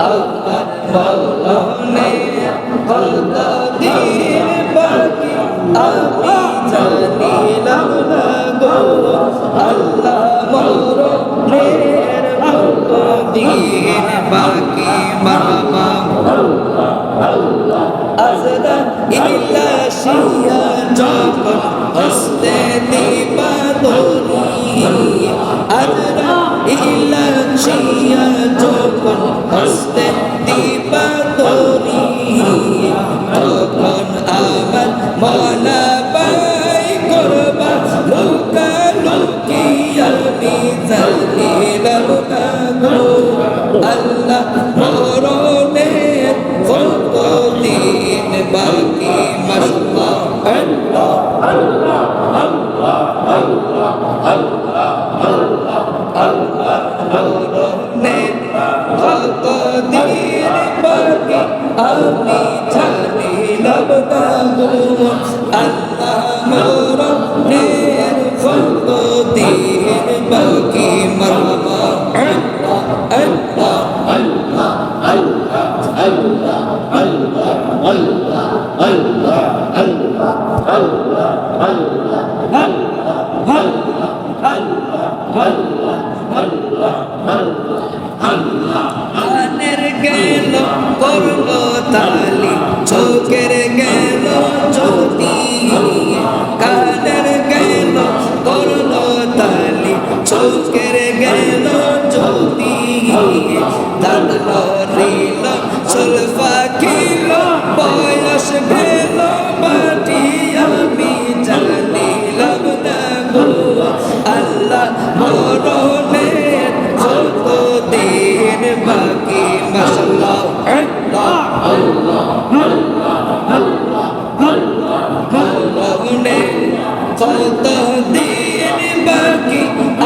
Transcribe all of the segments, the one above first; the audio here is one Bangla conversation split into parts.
আমার মরণে কত দিন বাকি আমি জানিলাম না গো আল্লাহ মরণের কত দিন বাকি মারহাবা আজরাইল আসিয়া যখন হস্তে দিবা ধরি আজরাইল আসিয়া যখন হস্তে দিবা ধরি তখন আমার মনা পাই করবা লুকালুকি আমি জানিলাম না গো আল্লাহ মরণের কত দিন বাকি মাশাআল্লাহ আল্লাহ আল্লাহ আল্লাহ আল্লাহ আল্লাহ আল্লাহ আল্লাহ মরণের কত দিন বাকি আমি জানিলাম না গো আল্লাহ মরণের কত দিন বাকি মারহাবা আল্লাহ আল্লাহ আল্লাহ আল্লাহ আল্লাহ আল্লাহ আল্লাহ আল্লাহ আল্লাহ আল্লাহ কানের গেল করলো তালি চোখের গেল জ্যোতি কানের গেল করলো তালি চোখের গেল জ্যোতি দাঁত লড়িল সুলফা খিল বয়স গেল মাটি আমি জানিলাম না গো আল্লাহ মরণের কত দিন বাকি মাশাআল্লাহ আল্লাহ আল্লাহ আল্লাহ আল্লাহ আল্লাহ মরণের কত দিন বাকি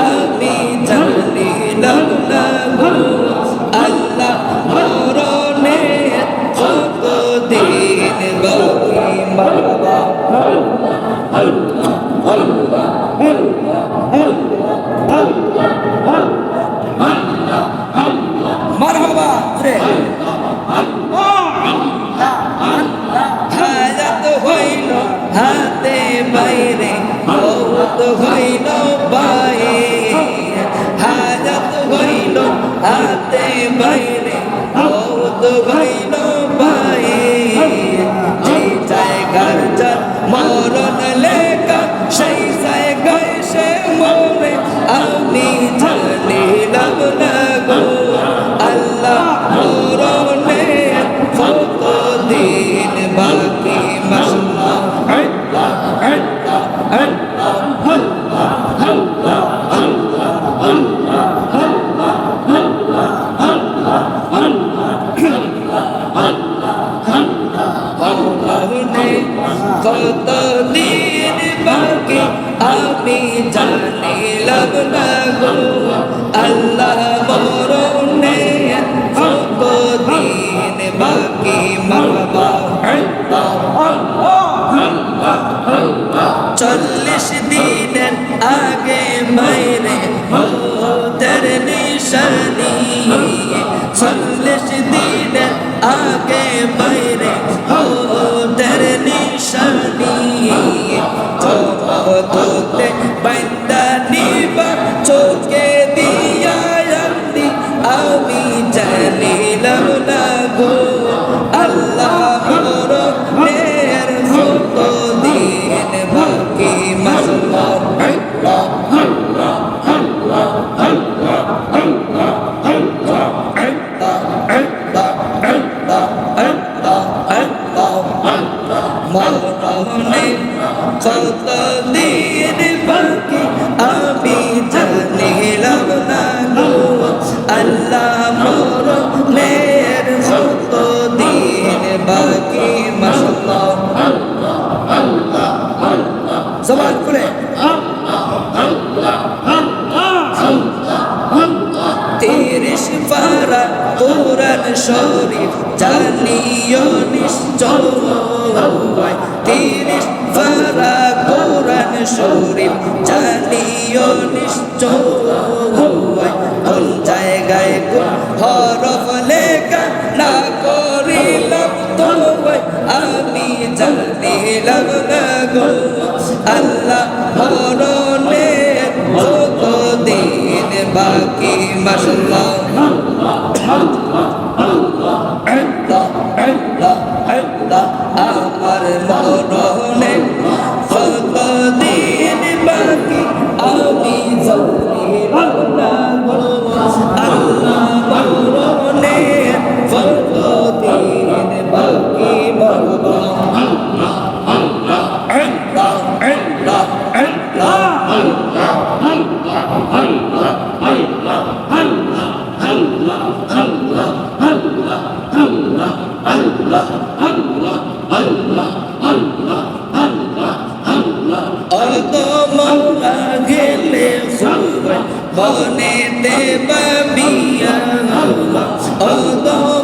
আমি জানিলাম না গো আল্লাহ মরণের কত দিন বাকি মারহাবা আল্লাহ আল্লাহ আল্লাহ মারহাবা রে হায়াত হইল হাতে বাইরে মওত হইল পায়ে হায়াত হইল হাতে বাইরে মওত হইল পায়ে যে জায়গার যার মরণ লেখা সেই জায়গায় সে মরে আমি জানিলাম না গো আল্লাহ মরণের কত দিন বাকি মাশাআল্লাহ আল্লাহ আল্লাহ আল্লাহ আল্লাহ আল্লাহ আল্লাহ আল্লাহ আল্লাহ আল্লাহ কত দিন বাকি আমি জানিলাম না গো আল্লাহ মরণের কত দিন বাকি মারহাবা আল্লাহ 40 দিনের আগে বাইরে মওতের নিশানি 40 দিনের আগে বাইরে মওতের নিশানি তোতে বান্দা নিবা চোখে দিয়া আমি জানিলাম না গো আল্লাহ মরণের কত দিন বাকি মাশাআল্লাহ আল্লাহ আল্লাহ আল্লাহ আল্লাহ আল্লাহ আল্লাহ মরণের কত দিন বাকি আমি জানিলাম না গো আল্লাহ মরণের কত দিন বাকি মাশাআল্লাহ আল্লাহ আল্লাহ আল্লাহ জবান খুলে আল্লাহ আল্লাহ আল্লাহ আল্লাহ 30 পারা কোরআন শরীফ জানিও নিশ্চয় 30 পারা কোরআন শরীফ জানিও নিশ্চয় কোন জায়গায় কোন হরফ লেখা জানিলাম না গো আল্লাহ মরণের কত দিন বাকি মাশাআল্লাহ আমার মরণের কত দিন বাকি আমি জানিলাম না গো আল্লাহ মরণের কত দিন বাকি মরবা গেলে বনেতে বাবিয়া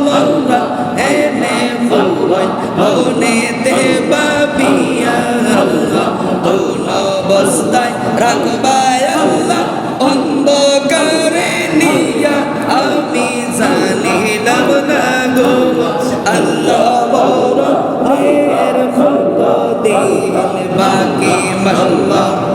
মৌলা এনে বনেতে বাবিয়া কোন অবস্থায় রাখবায় আল্লাহ অন্ধকারে নিয়া আমি জানিলাম না গো আল্লাহ বড় কত দিন বাকি মাশাআল্লাহ